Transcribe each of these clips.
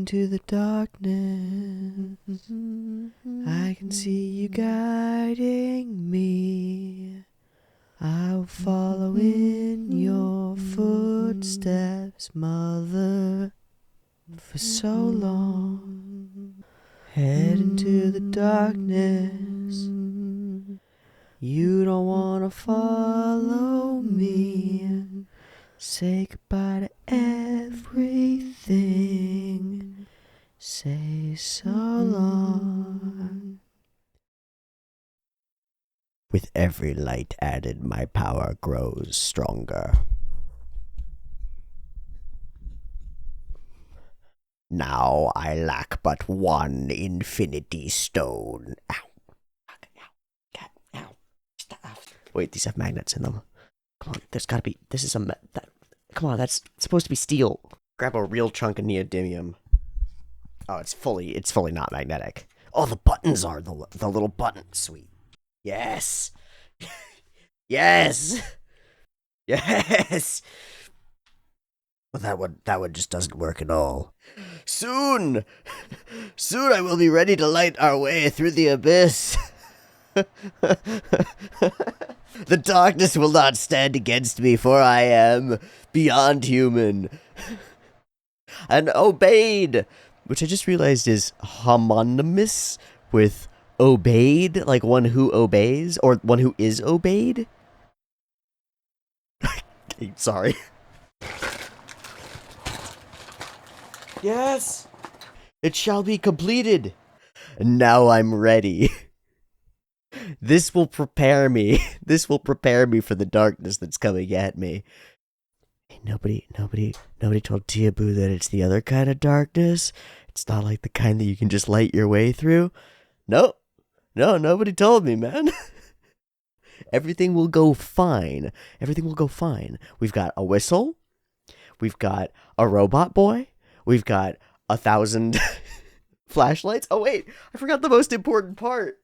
into the darkness. I can see you guiding me. I'll follow in your footsteps, mother, for so long. Head into the darkness. You don't wanna follow me. Say goodbye to everything. Say so long. With every light added, my power grows stronger. Now I lack but one infinity stone. Ow. Ow. Stop. Wait, these have magnets in them. Come on, there's gotta be. This is a. Come on, that's supposed to be steel. Grab a real chunk of neodymium. Oh, it's fully not magnetic. Oh, the buttons are the little buttons. Sweet. Yes. Yes. Yes. Well, that one just doesn't work at all. Soon I will be ready to light our way through the abyss. The darkness will not stand against me, for I am beyond human. And obeyed, which I just realized is homonymous with obeyed, like one who obeys, or one who is obeyed. Sorry. Yes! It shall be completed! Now I'm ready. This will prepare me. This will prepare me for the darkness that's coming at me. Hey, nobody told Teeaboo that it's the other kind of darkness. It's not like the kind that you can just light your way through. No, nobody told me, man. Everything will go fine. Everything will go fine. We've got a whistle. We've got a robot boy. We've got 1,000 flashlights. Oh, wait, I forgot the most important part.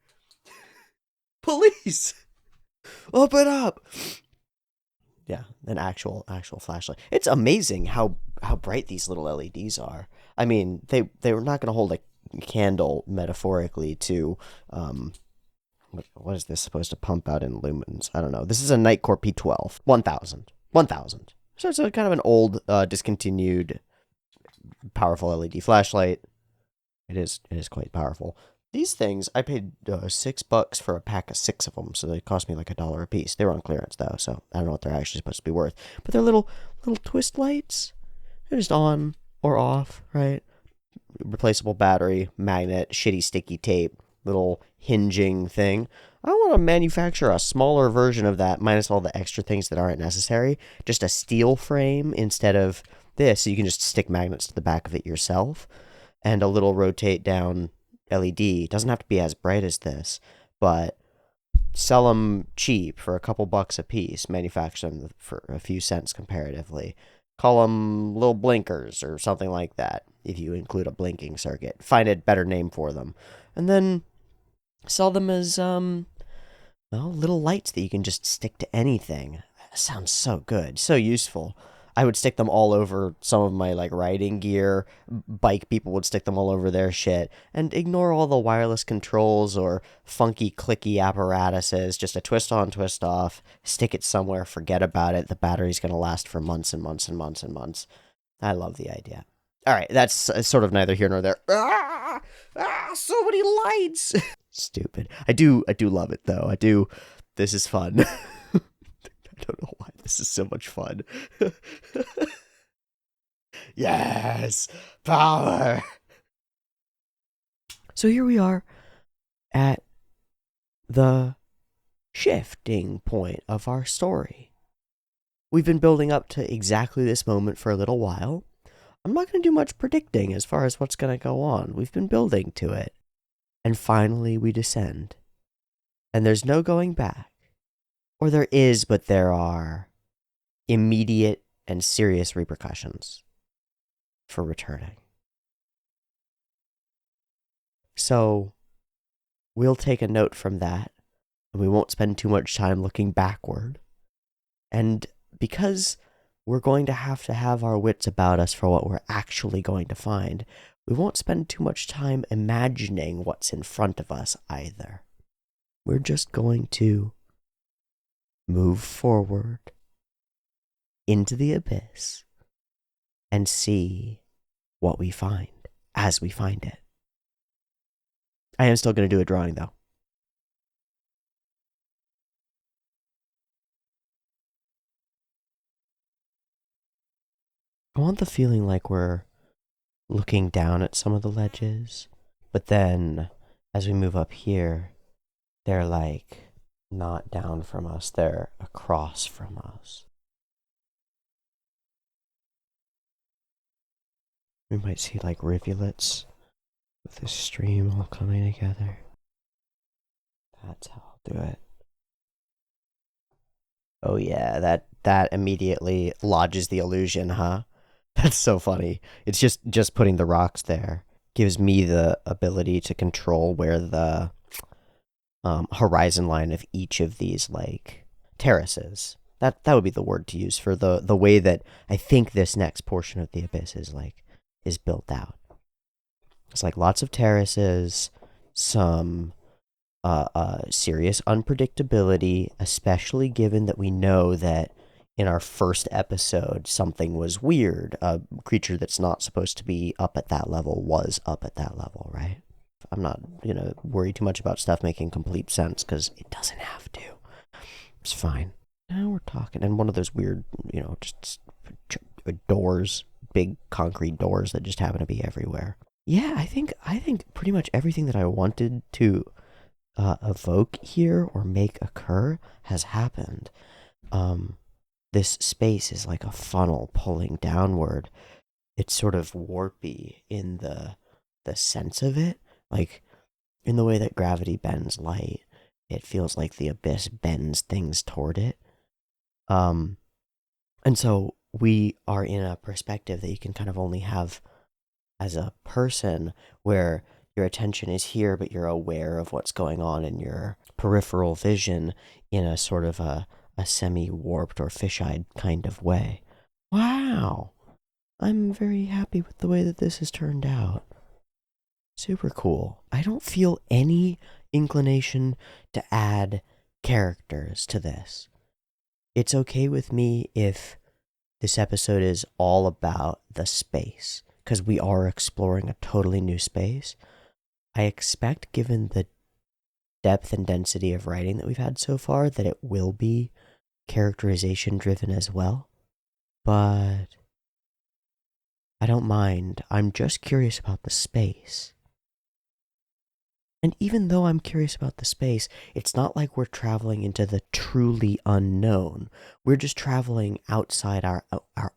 Police! Open up! Yeah, an actual flashlight. It's amazing how bright these little LEDs are. I mean, they were not going to hold a candle metaphorically to, what is this supposed to pump out in lumens? I don't know. This is a Nightcore P12. 1,000. So it's a kind of an old, discontinued, powerful LED flashlight. It is quite powerful. These things, I paid $6 for a pack of 6 of them, so they cost me like $1 a piece. They were on clearance though, so I don't know what they're actually supposed to be worth. But they're little twist lights. They're just on or off, right? Replaceable battery, magnet, shitty sticky tape, little hinging thing. I want to manufacture a smaller version of that, minus all the extra things that aren't necessary. Just a steel frame instead of this, so you can just stick magnets to the back of it yourself. And a little rotate down LED. Doesn't have to be as bright as this, but sell them cheap for a couple bucks a piece. Manufacture them for a few cents comparatively. Call them little blinkers or something like that, if you include a blinking circuit. Find a better name for them. And then sell them as, little lights that you can just stick to anything. That sounds so good. So useful. I would stick them all over some of my, riding gear. Bike people would stick them all over their shit. And ignore all the wireless controls or funky, clicky apparatuses. Just a twist on, twist off. Stick it somewhere, forget about it. The battery's going to last for months and months and months and months. I love the idea. All right, that's sort of neither here nor there. So many lights! Stupid. I do love it, though. I do. This is fun. I don't know why this is so much fun. Yes! Power! So here we are at the shifting point of our story. We've been building up to exactly this moment for a little while. I'm not going to do much predicting as far as what's going to go on. We've been building to it. And finally we descend. And there's no going back. Or there is, but there are immediate and serious repercussions for returning. So we'll take a note from that, and we won't spend too much time looking backward. And because we're going to have our wits about us for what we're actually going to find. We won't spend too much time imagining what's in front of us either. We're just going to move forward into the abyss and see what we find as we find it. I am still going to do a drawing, though. I want the feeling like we're looking down at some of the ledges, but then as we move up here, they're like not down from us, they're across from us. We might see like rivulets with this stream all coming together. That's how I'll do it. Oh yeah, that immediately lodges the illusion, huh? That's so funny. It's just putting the rocks there gives me the ability to control where the horizon line of each of these like terraces. That would be the word to use for the way that I think this next portion of the abyss is built out. It's like lots of terraces, some serious unpredictability, especially given that we know that in our first episode something was weird. A creature that's not supposed to be up at that level was up at that level, right? I'm not gonna worry too much about stuff making complete sense because it doesn't have to. It's fine. Now we're talking, and one of those weird, just doors, big concrete doors that just happen to be everywhere. Yeah, I think pretty much everything that I wanted to evoke here or make occur has happened. This space is like a funnel pulling downward. It's sort of warpy in the sense of it, like in the way that gravity bends light. It feels like the abyss bends things toward it. And so we are in a perspective that you can kind of only have as a person, where your attention is here, but you're aware of what's going on in your peripheral vision in a sort of a semi-warped or fish-eyed kind of way. Wow! I'm very happy with the way that this has turned out. Super cool. I don't feel any inclination to add characters to this. It's okay with me if this episode is all about the space, because we are exploring a totally new space. I expect, given the depth and density of writing that we've had so far, that it will be characterization driven as well. But I don't mind. I'm just curious about the space. And even though I'm curious about the space, it's not like we're traveling into the truly unknown. We're just traveling outside our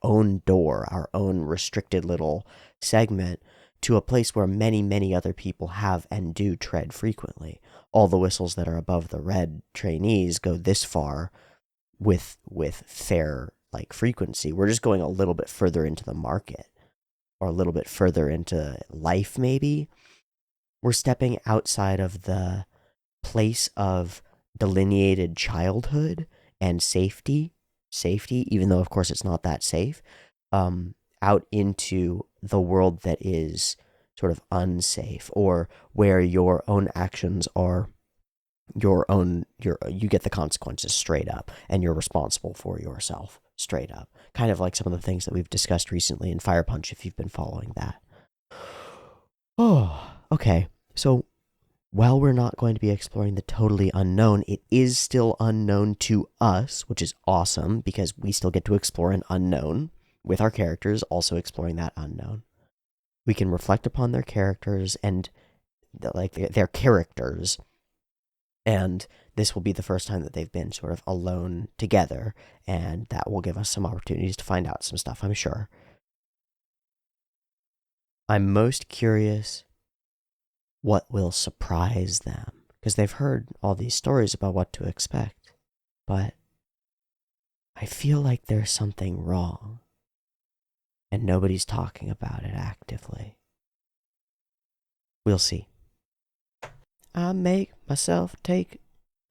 own door, our own restricted little segment, to a place where many, many other people have and do tread frequently. All the whistles that are above the red trainees go this far with fair like frequency. We're just going a little bit further into the market, or a little bit further into life, maybe. We're stepping outside of the place of delineated childhood and safety, even though of course it's not that safe, out into the world that is sort of unsafe, or where your own actions are you get the consequences straight up, and you're responsible for yourself straight up. Kind of like some of the things that we've discussed recently in Fire Punch, if you've been following that. Oh, okay. So while we're not going to be exploring the totally unknown, it is still unknown to us, which is awesome because we still get to explore an unknown with our characters, also exploring that unknown. We can reflect upon their characters and their characters, and this will be the first time that they've been sort of alone together, and that will give us some opportunities to find out some stuff, I'm sure. I'm most curious what will surprise them, because they've heard all these stories about what to expect, but I feel like there's something wrong, and nobody's talking about it actively. We'll see. I make myself take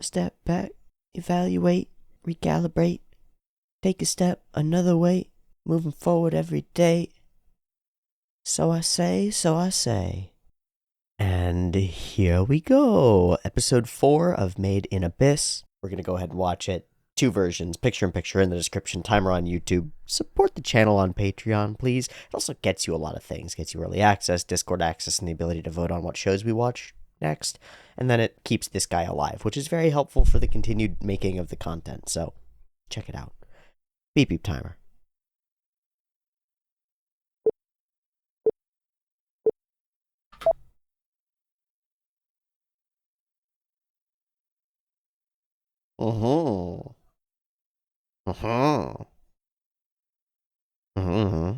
a step back, evaluate, recalibrate, Take a step another way, moving forward every day. So I say, so I say. And here we go. Episode 4 of Made in Abyss. We're going to go ahead and watch it. 2 versions, picture in picture in the description, timer on YouTube. Support the channel on Patreon, please. It also gets you a lot of things. Gets you early access, Discord access, and the ability to vote on what shows we watch next. And then it keeps this guy alive, which is very helpful for the continued making of the content. So, check it out. Beep beep timer. Mm-hmm. Mm-hmm. Mm-hmm.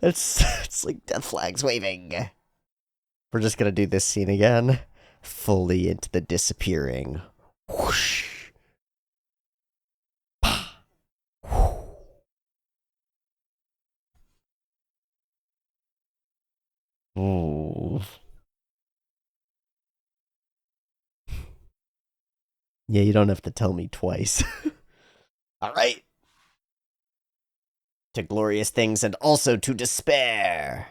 It's like death flags waving. We're just gonna do this scene again. Fully into the disappearing. Whoosh. Ooh. Yeah, you don't have to tell me twice. All right. To glorious things and also to despair.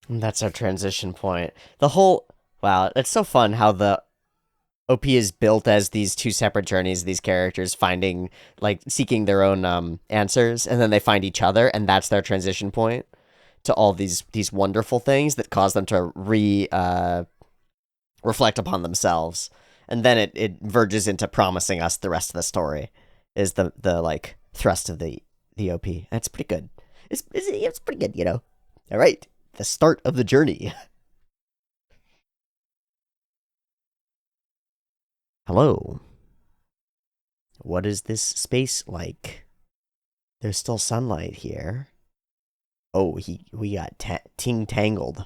And that's our transition point. The whole wow, it's so fun how the OP is built as these 2 separate journeys, these characters finding, like, seeking their own answers, and then they find each other, and that's their transition point to all these wonderful things that cause them to reflect upon themselves. And then it verges into promising us the rest of the story, is the like, thrust of the OP. That's pretty good. It's pretty good, you know? All right, the start of the journey. Hello. What is this space like? There's still sunlight here. Oh, we got ting-tangled.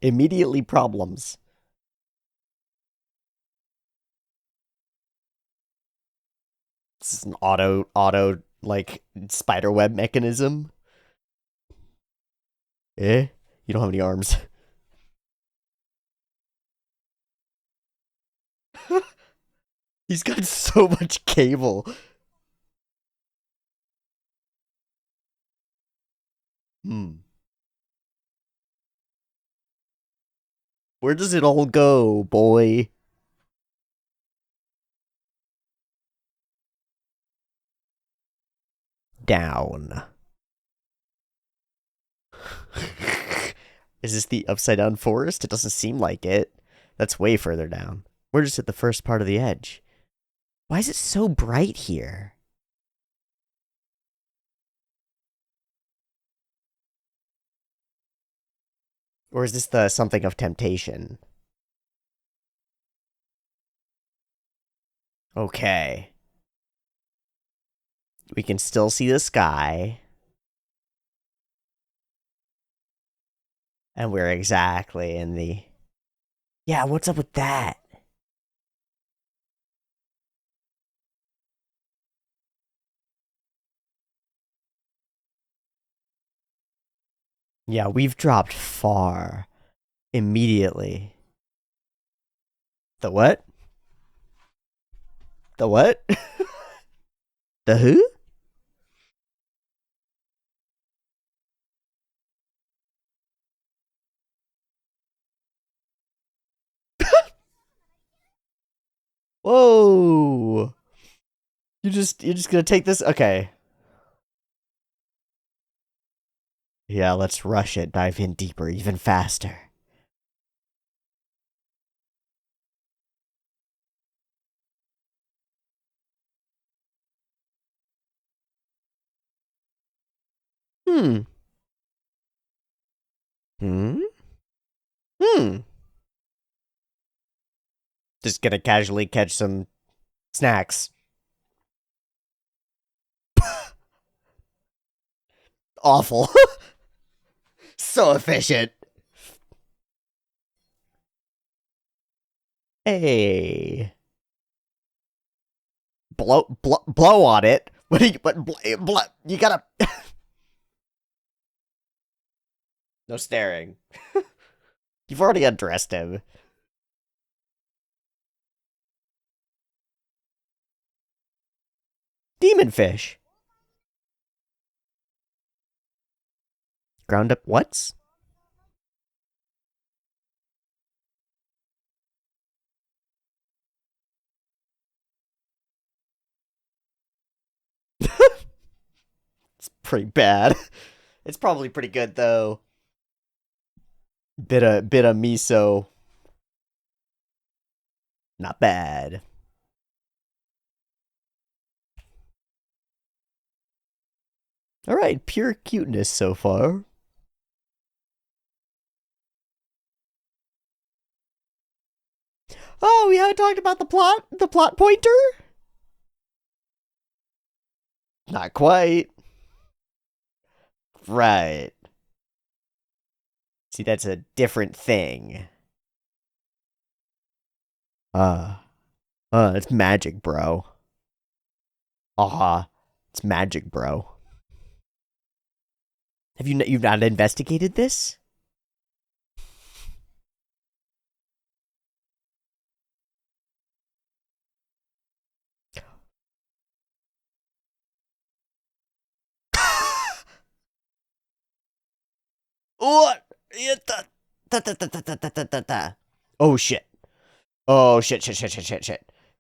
Immediately problems. This is an auto like spider web mechanism. Eh? You don't have any arms. He's got so much cable. Hmm. Where does it all go, boy? Down. Is this the upside down forest? It doesn't seem like it. That's way further down. We're just at the first part of the edge. Why is it so bright here? Or is this the something of temptation? Okay. We can still see the sky. And we're exactly in the... Yeah, what's up with that? Yeah, we've dropped far. Immediately. The what? The what? The who? Whoa. You're just gonna take this? Okay. Yeah, let's rush it. Dive in deeper, even faster. Hmm. Hmm? Hmm. Just gonna casually catch some snacks. Awful. So efficient. Hey. Blow on it. What do you, you gotta. No staring. You've already undressed him. Demon fish. Ground up what's? It's pretty bad. It's probably pretty good though. Bit of miso. Not bad. All right, pure cuteness so far. Oh, we haven't talked about the plot pointer? Not quite. Right. See, that's a different thing. Uh, it's magic, bro. It's magic, bro. You've not investigated this? What? Oh shit. Oh shit.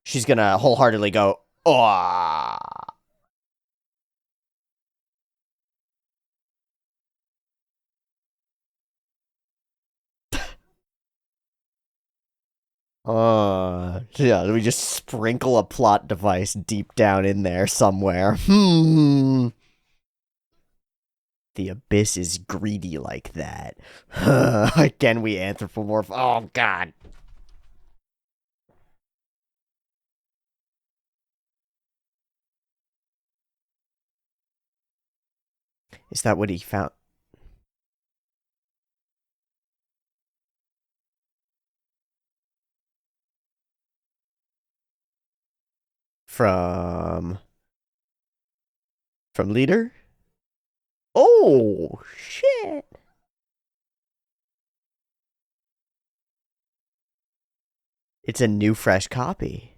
She's gonna wholeheartedly go, oh. Yeah, we just sprinkle a plot device deep down in there somewhere. The abyss is greedy like that. Again, we anthropomorph. Oh, God. Is that what he found? From... From Leader? Oh, shit. It's a new, fresh copy.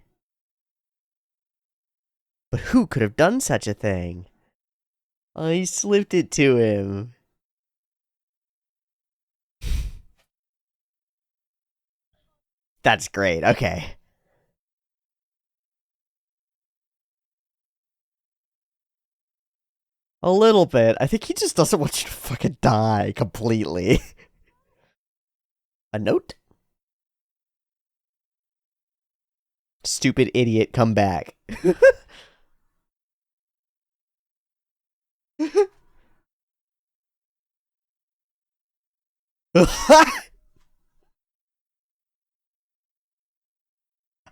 But who could have done such a thing? I slipped it to him. That's great. Okay. A little bit. I think he just doesn't want you to fucking die completely. A note? Stupid idiot, come back.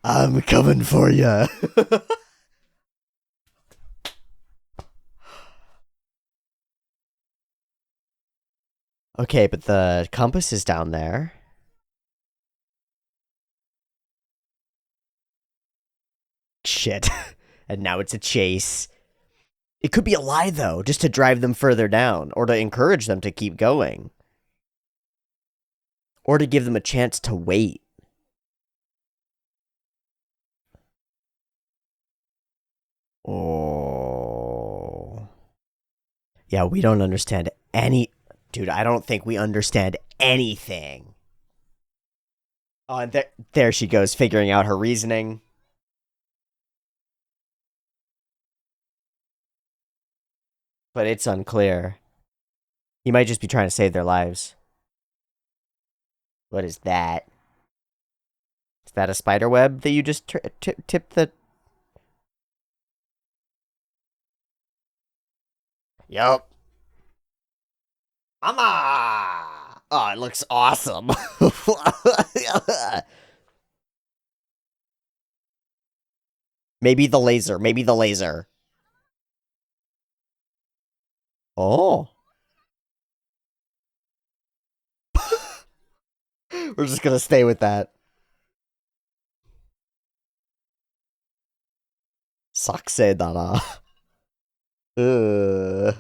I'm coming for you. Okay, but the compass is down there. Shit. And now it's a chase. It could be a lie, though, just to drive them further down, or to encourage them to keep going. Or to give them a chance to wait. Oh. Yeah, we don't understand any. Dude, I don't think we understand anything. Oh, and there she goes, figuring out her reasoning. But it's unclear. He might just be trying to save their lives. What is that? Is that a spider web that you just tipped the... Yup. Mama! Oh, it looks awesome. Maybe the laser. Maybe the laser. Oh. We're just gonna stay with that. Sakuseidara. Ugh.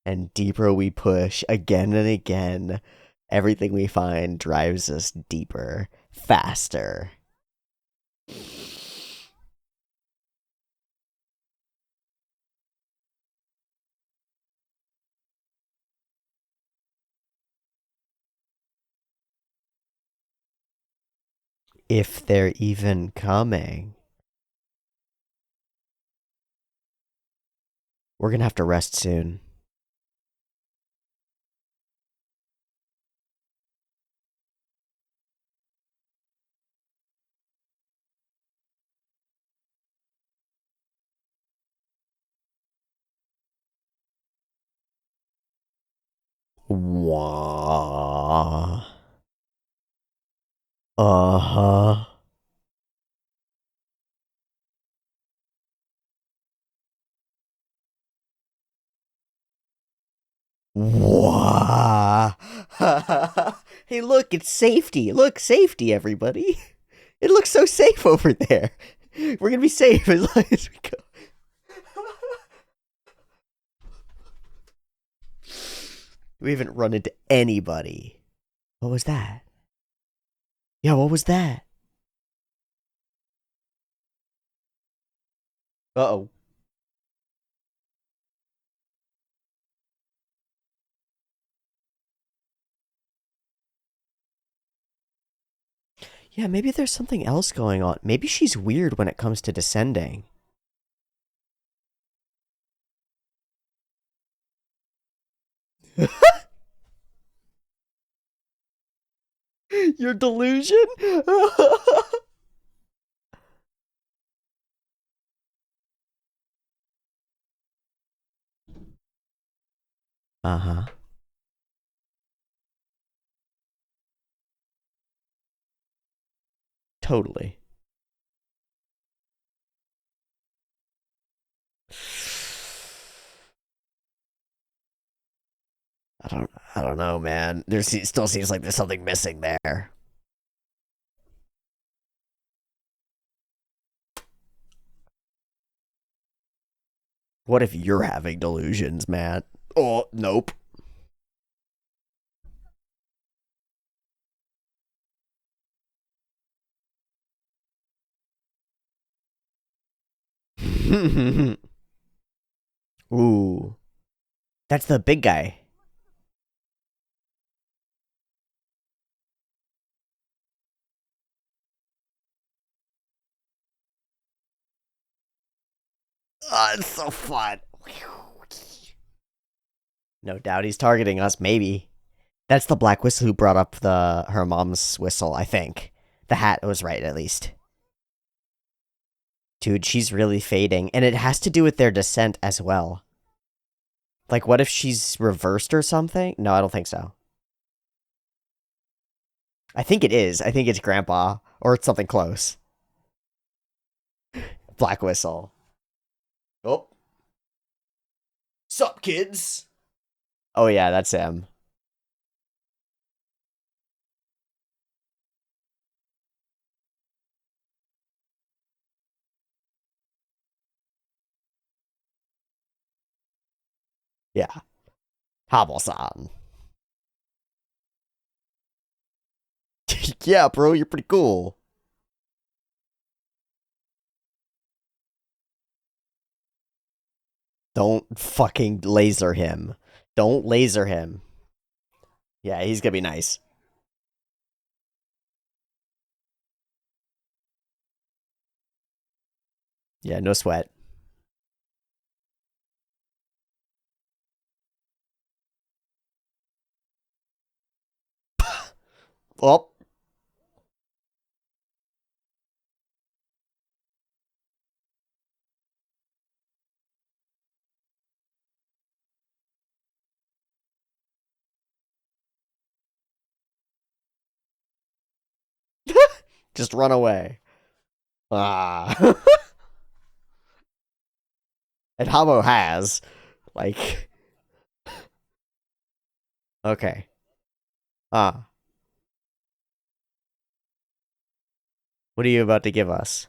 And deeper we push again and again. Everything we find drives us deeper, faster. If they're even coming. We're gonna have to rest soon. Wah. Uh-huh. Wah. Hey, look, it's safety. Look, safety, everybody. It looks so safe over there. We're gonna be safe as long as we go. We haven't run into anybody. What was that? Yeah, what was that? Uh-oh. Yeah, maybe there's something else going on. Maybe she's weird when it comes to descending. Your delusion? Uh-huh. Totally. I don't know, man. There still seems like there's something missing there. What if you're having delusions, man? Oh, nope. Ooh. That's the big guy. Oh, it's so fun. No doubt he's targeting us, maybe. That's the black whistle who brought up her mom's whistle, I think. The hat was right, at least. Dude, she's really fading. And it has to do with their descent as well. Like, what if she's reversed or something? No, I don't think so. I think it is. I think it's Grandpa. Or it's something close. Black whistle. Oh. Sup, kids? Oh, yeah, that's him. Yeah. Hobble-san. Yeah, bro, you're pretty cool. Don't fucking laser him. Don't laser him. Yeah, he's gonna be nice. Yeah, no sweat. Well, just run away. Ah. And Hamo has. Like, okay. Ah. What are you about to give us?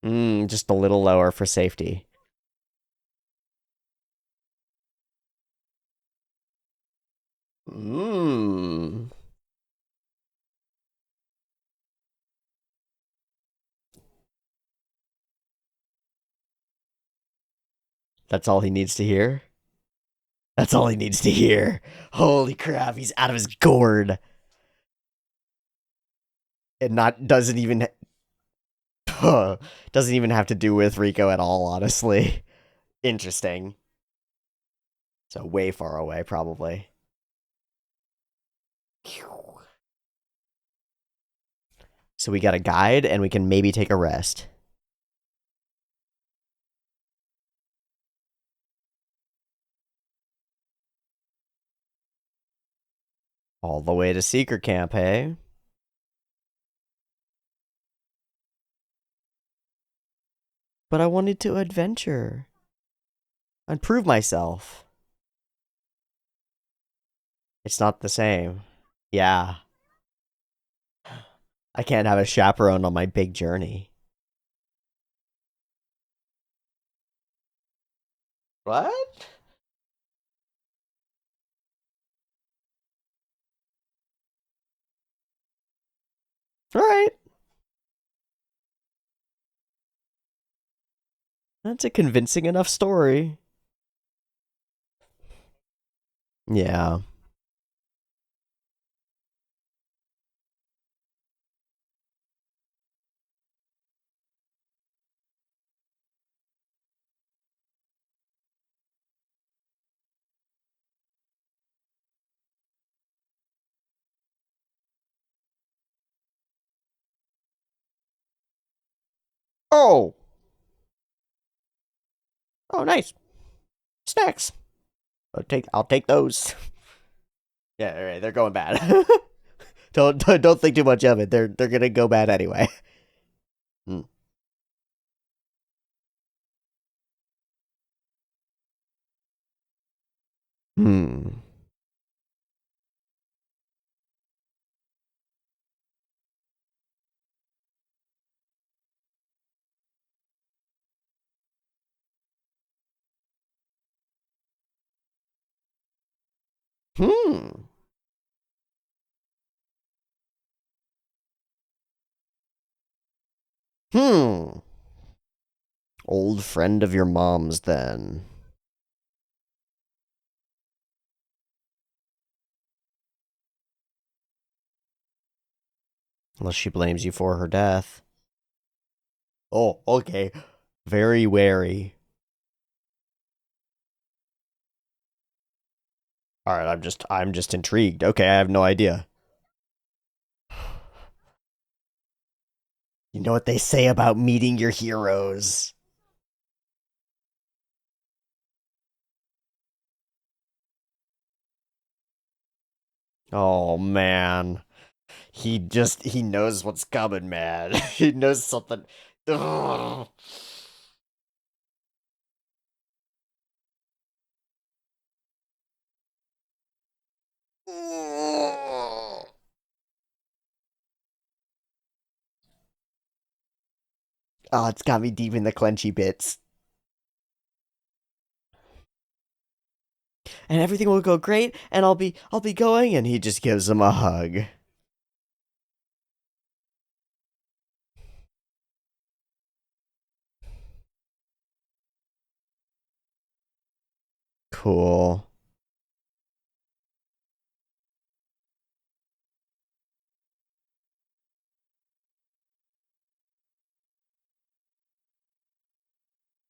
Just a little lower for safety. Mmm. That's all he needs to hear? That's all he needs to hear. Holy crap, he's out of his gourd. And not doesn't even doesn't even have to do with Rico at all, honestly. Interesting. So way far away, probably. So we got a guide and we can maybe take a rest. All the way to Seeker Camp, hey? But I wanted to adventure and prove myself. It's not the same. Yeah. I can't have a chaperone on my big journey. What? All right. That's a convincing enough story. Yeah. Oh. Oh, nice. Snacks. I'll take those. Yeah, all right, they're going bad. Don't think too much of it. They're gonna go bad anyway. Hmm. Hmm. Hmm. Hmm. Old friend of your mom's, then. Unless she blames you for her death. Oh, okay. Very wary. All right, I'm just intrigued. Okay, I have no idea. You know what they say about meeting your heroes. Oh man. He knows what's coming, man. He knows something. Ugh. Oh, it's got me deep in the clenchy bits. And everything will go great, and I'll be going, and he just gives him a hug. cool.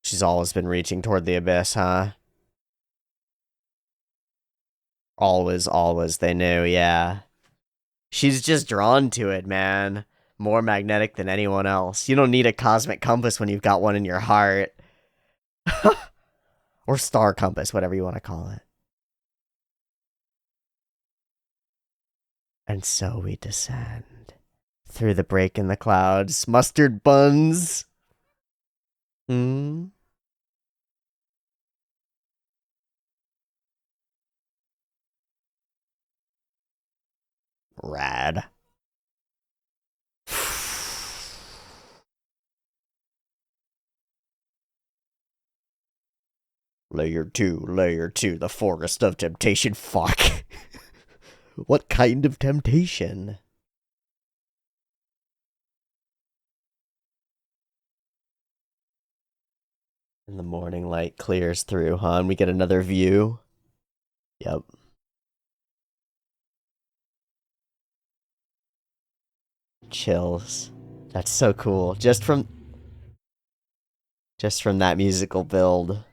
She's always been reaching toward the abyss, huh? Always, always, they knew, yeah. She's just drawn to it, man. More magnetic than anyone else. You don't need a cosmic compass when you've got one in your heart. Or star compass, whatever you want to call it. And so we descend through the break in the clouds. Mustard buns. Hmm. Rad. Layer 2, the forest of temptation. Fuck. What kind of temptation? And the morning light clears through, huh? And we get another view. Yep. Chills. That's so cool. Just from that musical build.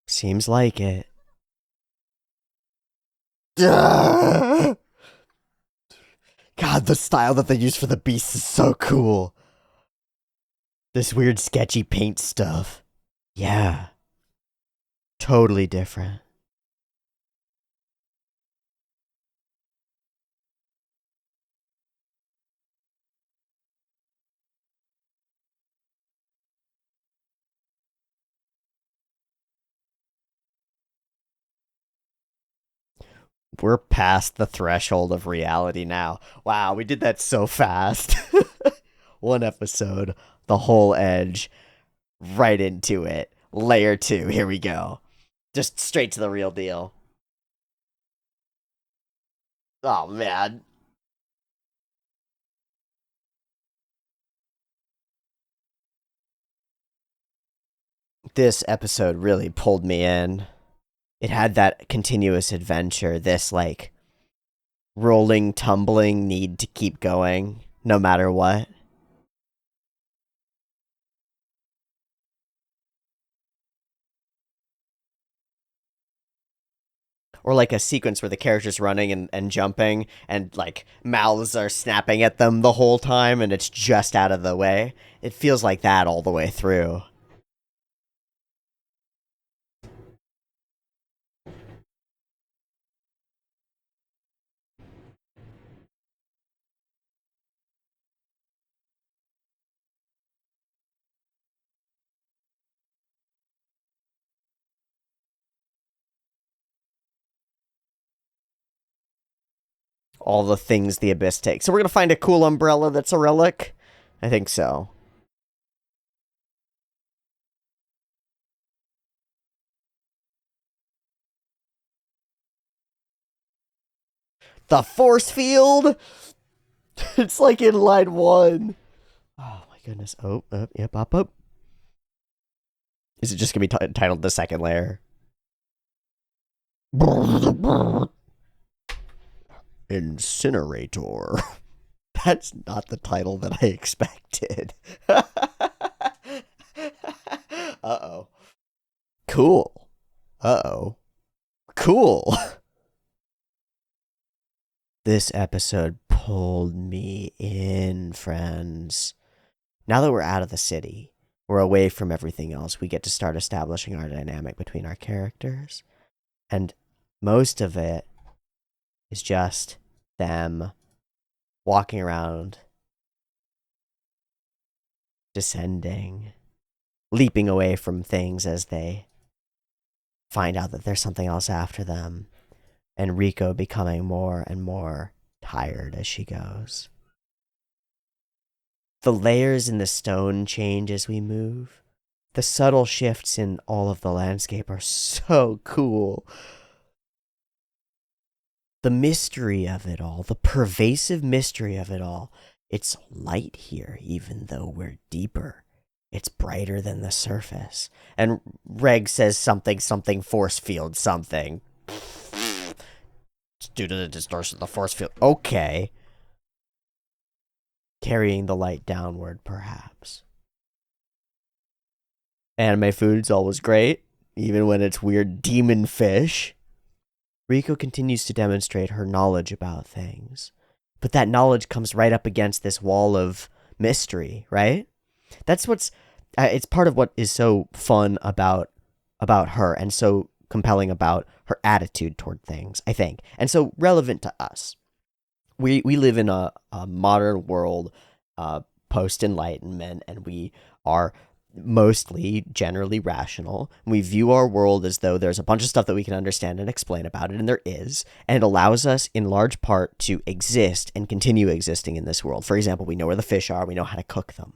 Seems like it. God, the style that they use for the beasts is so cool. This weird sketchy paint stuff. Yeah. Totally different. We're past the threshold of reality now. Wow, we did that so fast. One episode, the whole edge, right into it. Layer 2, here we go. Just straight to the real deal. Oh, man. This episode really pulled me in. It had that continuous adventure, this, like, rolling, tumbling need to keep going, no matter what. Or like a sequence where the character's running and jumping and like mouths are snapping at them the whole time and it's just out of the way. It feels like that all the way through. All the things the Abyss takes. So we're gonna find a cool umbrella that's a relic? I think so. The force field? It's like in line 1. Oh my goodness. Oh, yep, up. Is it just gonna be titled The Second Layer? Incinerator. That's not the title that I expected. Uh-oh. Cool. Uh-oh. Cool. This episode pulled me in, friends. Now that we're out of the city, we're away from everything else, we get to start establishing our dynamic between our characters. And most of it is just them walking around, descending, leaping away from things as they find out that there's something else after them, and Rico becoming more and more tired as she goes. The layers in the stone change as we move. The subtle shifts in all of the landscape are so cool. The mystery of it all, the pervasive mystery of it all. It's light here, even though we're deeper. It's brighter than the surface. And Reg says something force field something. It's due to the distortion of the force field. Okay. Carrying the light downward, perhaps. Anime food's always great, even when it's weird demon fish. Riko continues to demonstrate her knowledge about things. But that knowledge comes right up against this wall of mystery, right? That's what's... it's part of what is so fun about her and so compelling about her attitude toward things, I think. And so relevant to us. We live in a modern world, post-enlightenment, and we are mostly generally rational. We view our world as though there's a bunch of stuff that we can understand and explain about it, and there is, and it allows us in large part to exist and continue existing in this world. For example, we know where the fish are, we know how to cook them,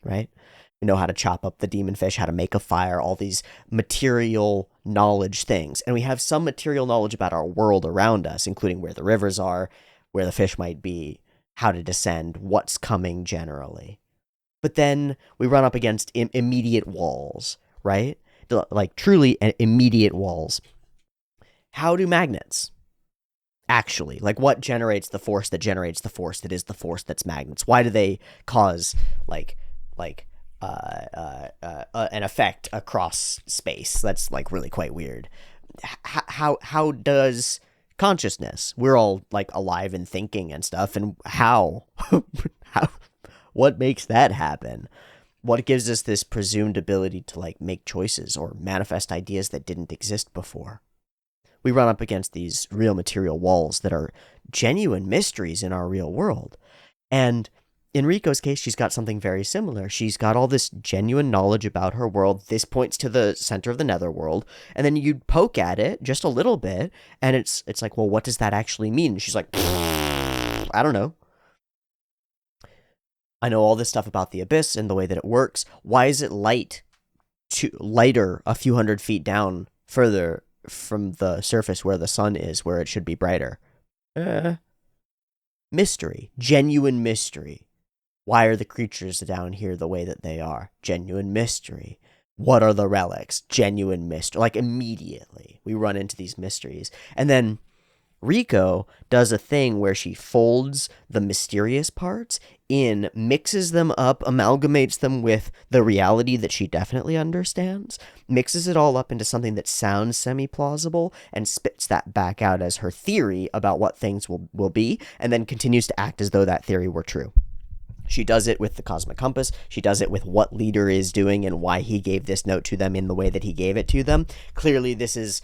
right? We know how to chop up the demon fish, how to make a fire, all these material knowledge things. And we have some material knowledge about our world around us, including where the rivers are, where the fish might be, how to descend, what's coming generally. But then we run up against immediate walls, right? Like truly immediate walls. How do magnets actually, like what generates the force that generates the force that is the force that's magnets? Why do they cause an effect across space? That's like really quite weird. How does consciousness? We're all like alive and thinking and stuff, and how? What makes that happen? What gives us this presumed ability to like make choices or manifest ideas that didn't exist before? We run up against these real material walls that are genuine mysteries in our real world. And in Riko's case, she's got something very similar. She's got all this genuine knowledge about her world. This points to the center of the netherworld. And then you poke at it just a little bit, and it's like, well, what does that actually mean? And she's like, I don't know. I know all this stuff about the abyss and the way that it works. Why is it lighter a few hundred feet down further from the surface where the sun is, where it should be brighter? Mystery. Genuine mystery. Why are the creatures down here the way that they are? Genuine mystery. What are the relics? Genuine mystery. Like immediately we run into these mysteries. And then Riko does a thing where she folds the mysterious parts in, mixes them up, amalgamates them with the reality that she definitely understands, mixes it all up into something that sounds semi-plausible, and spits that back out as her theory about what things will be, and then continues to act as though that theory were true. She does it with the Cosmic Compass. She does it with what Leader is doing and why he gave this note to them in the way that he gave it to them. Clearly, this is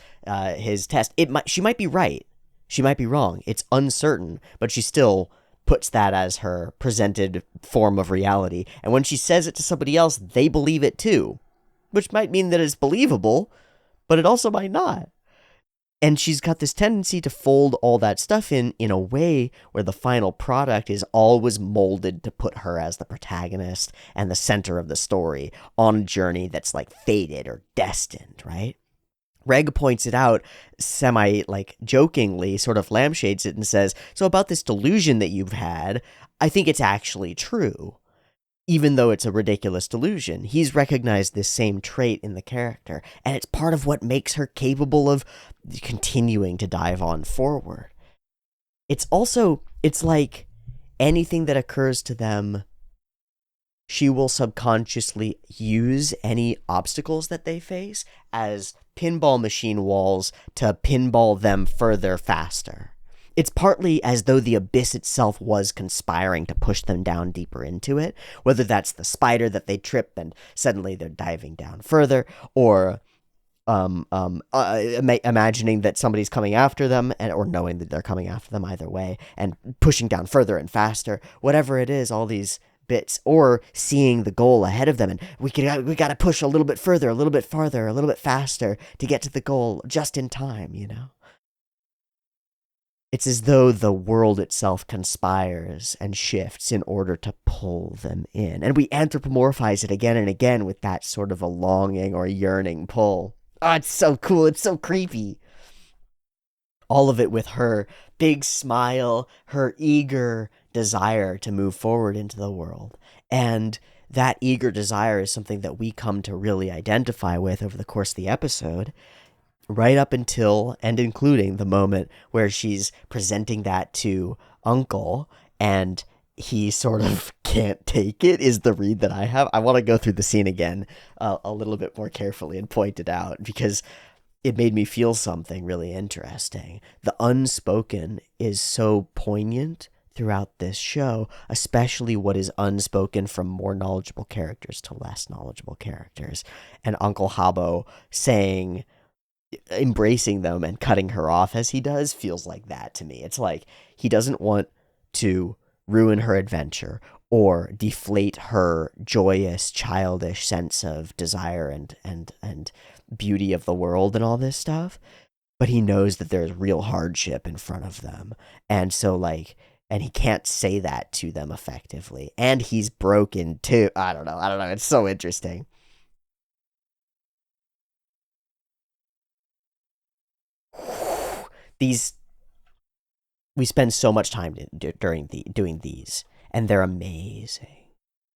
his test. She might be right. She might be wrong. It's uncertain, but she still puts that as her presented form of reality. And when she says it to somebody else, they believe it too, which might mean that it's believable, but it also might not. And she's got this tendency to fold all that stuff in a way where the final product is always molded to put her as the protagonist and the center of the story on a journey that's like fated or destined, right? Reg points it out jokingly, sort of lampshades it and says, so about this delusion that you've had, I think it's actually true. Even though it's a ridiculous delusion, he's recognized this same trait in the character, and it's part of what makes her capable of continuing to dive on forward. It's like anything that occurs to them, she will subconsciously use any obstacles that they face as pinball machine walls to pinball them further faster. It's partly as though the abyss itself was conspiring to push them down deeper into it, whether that's the spider that they trip and suddenly they're diving down further, or imagining that somebody's coming after them, or knowing that they're coming after them either way, and pushing down further and faster. Whatever it is, all these bits, or seeing the goal ahead of them, and we got to push a little bit further, a little bit farther, a little bit faster to get to the goal just in time, It's as though the world itself conspires and shifts in order to pull them in. And we anthropomorphize it again and again with that sort of a longing or a yearning pull. Oh, it's so cool. It's so creepy. All of it with her big smile, her eager desire to move forward into the world. And that eager desire is something that we come to really identify with over the course of the episode, right up until and including the moment where she's presenting that to Uncle and he sort of can't take it, is the read that I have. I want to go through the scene again a little bit more carefully and point it out because it made me feel something really interesting. The unspoken is so poignant throughout this show, especially what is unspoken from more knowledgeable characters to less knowledgeable characters. And Uncle Habbo saying, embracing them and cutting her off as he does feels like that to me. It's like he doesn't want to ruin her adventure or deflate her joyous, childish sense of desire and beauty of the world and all this stuff, but he knows that there's real hardship in front of them. And so like, and he can't say that to them effectively. And he's broken too. I don't know. It's so interesting. These, we spend so much time during doing these, and they're amazing.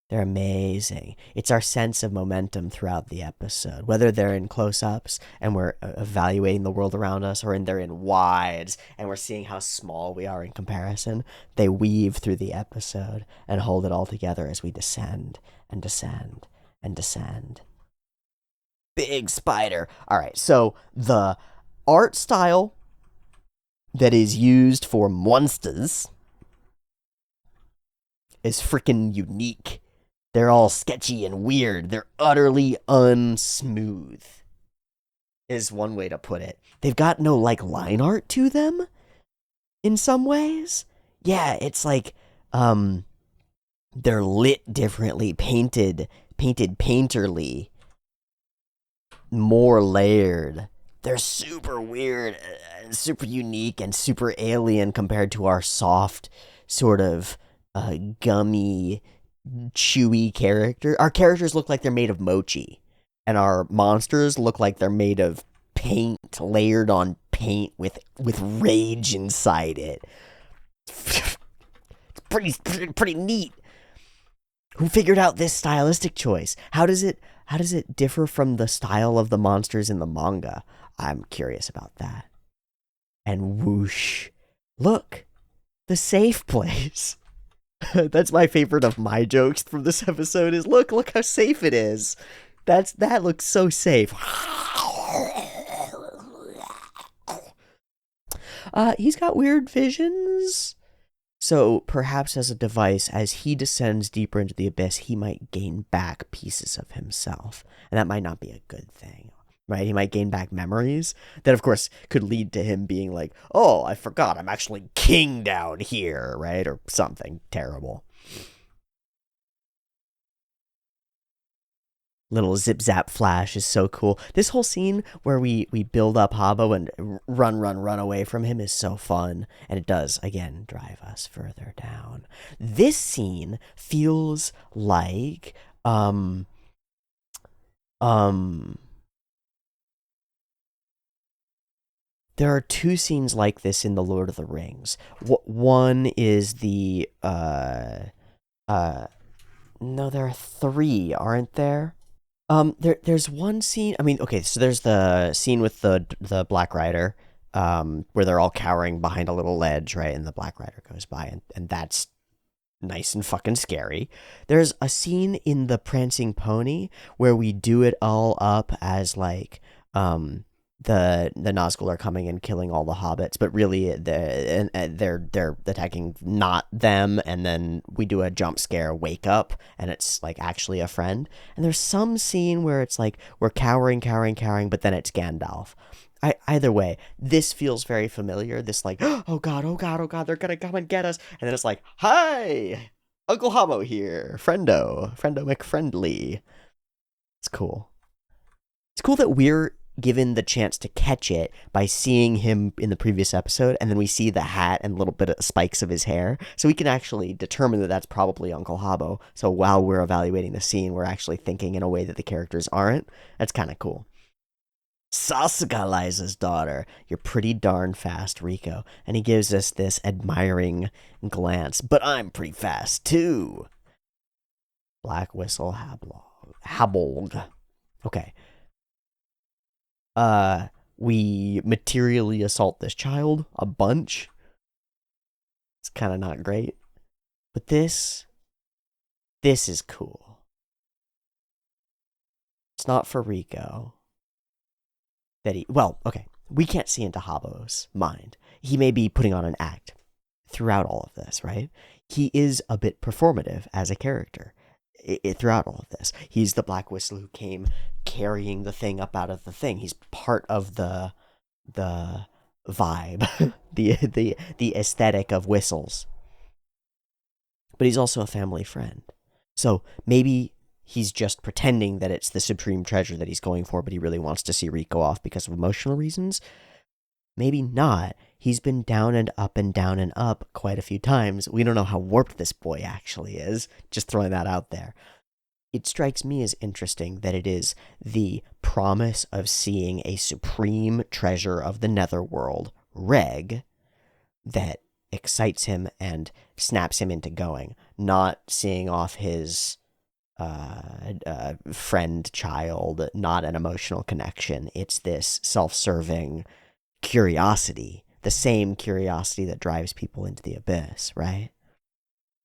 They're amazing. It's our sense of momentum throughout the episode, whether they're in close-ups and we're evaluating the world around us, or they're in wides and we're seeing how small we are in comparison. They weave through the episode and hold it all together as we descend and descend and descend. Big spider. All right, so the art style that is used for monsters is freaking unique. They're all sketchy and weird. They're utterly unsmooth, is one way to put it. They've got no, like, line art to them in some ways. Yeah, it's like, they're lit differently, painted painterly, more layered. They're super weird, super unique, and super alien compared to our soft, sort of gummy, chewy character. Our characters look like they're made of mochi, and our monsters look like they're made of paint layered on paint with rage inside it. It's pretty neat. Who figured out this stylistic choice? How does it differ from the style of the monsters in the manga? I'm curious about that. And whoosh. Look, the safe place. That's my favorite of my jokes from this episode is look how safe it is. That looks so safe. He's got weird visions. So perhaps as a device, as he descends deeper into the abyss, he might gain back pieces of himself. And that might not be a good thing, right? He might gain back memories that, of course, could lead to him being like, oh, I forgot, I'm actually king down here, right? Or something terrible. Little zip zap flash is so cool. This whole scene where we build up Habbo and run away from him is so fun. And it does, again, drive us further down. This scene feels like, there are two scenes like this in The Lord of the Rings. One is the, no, there are three, aren't there? There's one scene. I mean, okay, so there's the scene with the Black Rider, where they're all cowering behind a little ledge, right? And the Black Rider goes by, and that's nice and fucking scary. There's a scene in the Prancing Pony where we do it all up as like, the Nazgul are coming and killing all the hobbits, but really they're attacking not them, and then we do a jump scare wake up and it's like actually a friend. And there's some scene where it's like we're cowering, but then it's Gandalf. Either way, this feels very familiar. This like, oh god, they're gonna come and get us. And then it's like, hi, Uncle Habbo here, friendo McFriendly. It's cool. It's cool that we're given the chance to catch it by seeing him in the previous episode, and then we see the hat and a little bit of spikes of his hair, so we can actually determine that that's probably Uncle Habbo. So while we're evaluating the scene, we're actually thinking in a way that the characters aren't. That's kind of cool. Sasuga, Liza's daughter. You're pretty darn fast, Rico. And he gives us this admiring glance. But I'm pretty fast, too. Black Whistle Habolg. Okay. We materially assault this child a bunch. It's kind of not great. But this is cool. It's not for Rico. We can't see into Habbo's mind. He may be putting on an act throughout all of this, right? He is a bit performative as a character throughout all of this. He's the Black Whistle who came carrying the thing up out of the thing. He's part of the vibe, the aesthetic of whistles. But he's also a family friend. So maybe he's just pretending that it's the supreme treasure that he's going for, but he really wants to see Rico off because of emotional reasons. Maybe not. He's been down and up quite a few times. We don't know how warped this boy actually is. Just throwing that out there. It strikes me as interesting that it is the promise of seeing a supreme treasure of the netherworld, Reg, that excites him and snaps him into going, not seeing off his friend child, not an emotional connection. It's this self-serving curiosity, the same curiosity that drives people into the abyss, right?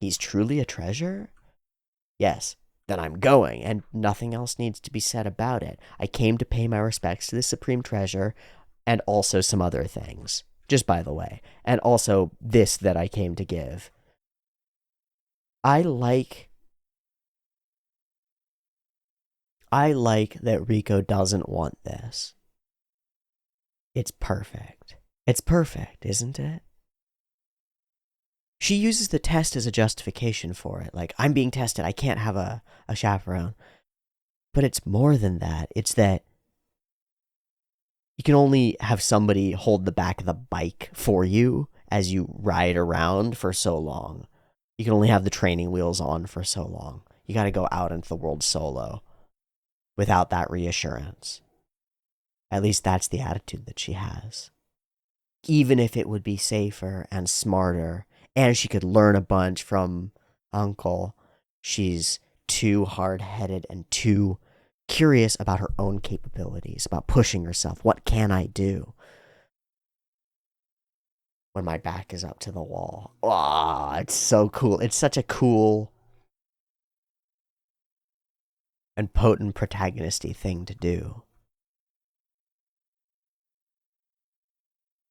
He's truly a treasure? Yes, then I'm going, and nothing else needs to be said about it. I came to pay my respects to the supreme treasure, and also some other things, just by the way, and also this that I came to give. I like that Rico doesn't want this. It's perfect. It's perfect, isn't it? She uses the test as a justification for it. Like, I'm being tested. I can't have a chaperone. But it's more than that. It's that you can only have somebody hold the back of the bike for you as you ride around for so long. You can only have the training wheels on for so long. You got to go out into the world solo without that reassurance. At least that's the attitude that she has. Even if it would be safer and smarter, and she could learn a bunch from Uncle, she's too hard-headed and too curious about her own capabilities, about pushing herself. What can I do when my back is up to the wall? Oh, it's so cool. It's such a cool and potent protagonisty thing to do.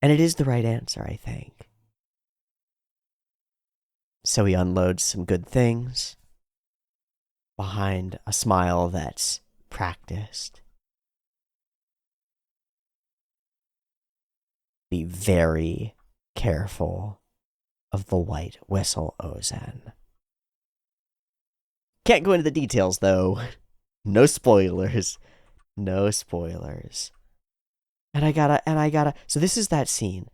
And it is the right answer, I think. So he unloads some good things behind a smile that's practiced. Be very careful of the white whistle, Ozen. Can't go into the details, though. No spoilers. No spoilers. And I gotta. So this is that scene.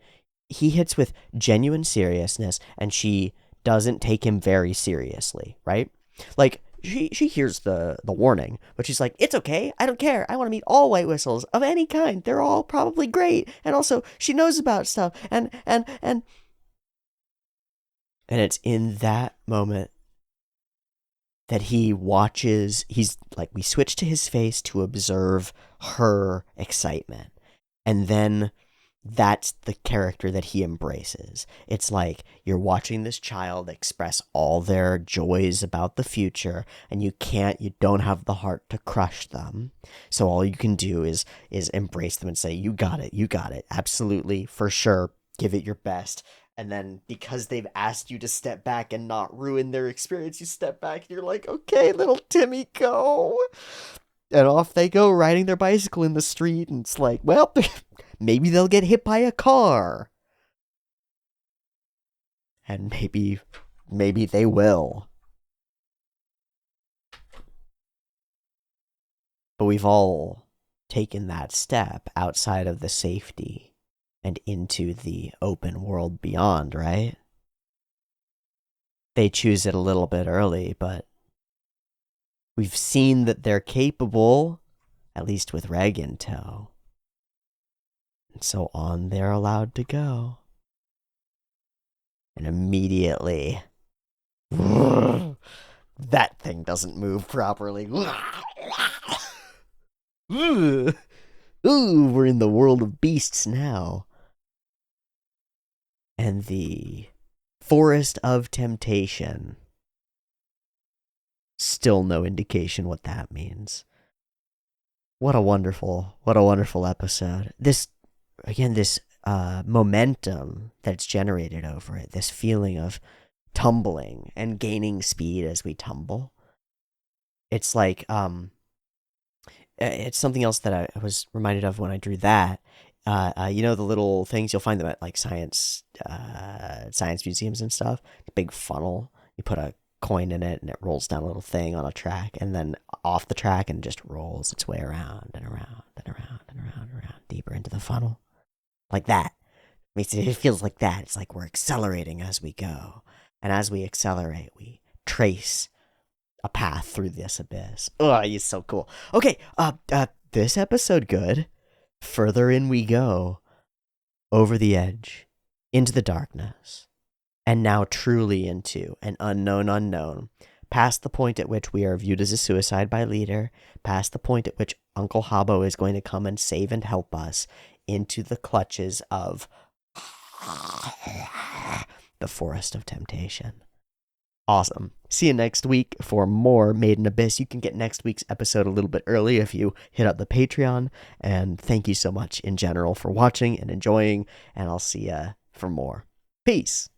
He hits with genuine seriousness, and she doesn't take him very seriously, right? Like, she hears the warning, but she's like, it's okay, I don't care, I want to meet all white whistles of any kind, they're all probably great, and also she knows about stuff, and it's in that moment that he watches. He's like, we switch to his face to observe her excitement, and then that's the character that he embraces. It's like you're watching this child express all their joys about the future, and you don't have the heart to crush them. So all you can do is embrace them and say, you got it, absolutely, for sure, give it your best. And then because they've asked you to step back and not ruin their experience, you step back and you're like, okay, little Timmy, go. And off they go, riding their bicycle in the street, and it's like, well, maybe they'll get hit by a car. And maybe they will. But we've all taken that step outside of the safety and into the open world beyond, right? They choose it a little bit early, but we've seen that they're capable, at least with Reg in tow. And so on they're allowed to go. And immediately, that thing doesn't move properly. Ooh, we're in the world of beasts now. And the Forest of Temptation. Still no indication what that means. What a wonderful episode. This momentum that's generated over it, this feeling of tumbling and gaining speed as we tumble. It's like, it's something else that I was reminded of when I drew that. You know the little things you'll find them at like science museums and stuff. The big funnel. You put a coin in it and it rolls down a little thing on a track and then off the track and just rolls its way around and around and around and around and around deeper into the funnel. Like that. It feels like that. It's like we're accelerating as we go. And as we accelerate, we trace a path through this abyss. Oh, it's so cool. Okay, this episode good. Further in we go. Over the edge. Into the darkness. And now truly into an unknown. Past the point at which we are viewed as a suicide by leader. Past the point at which Uncle Habbo is going to come and save and help us. Into the clutches of the Forest of Temptation. Awesome. See you next week for more Made in Abyss. You can get next week's episode a little bit early if you hit up the Patreon. And thank you so much in general for watching and enjoying. And I'll see ya for more. Peace.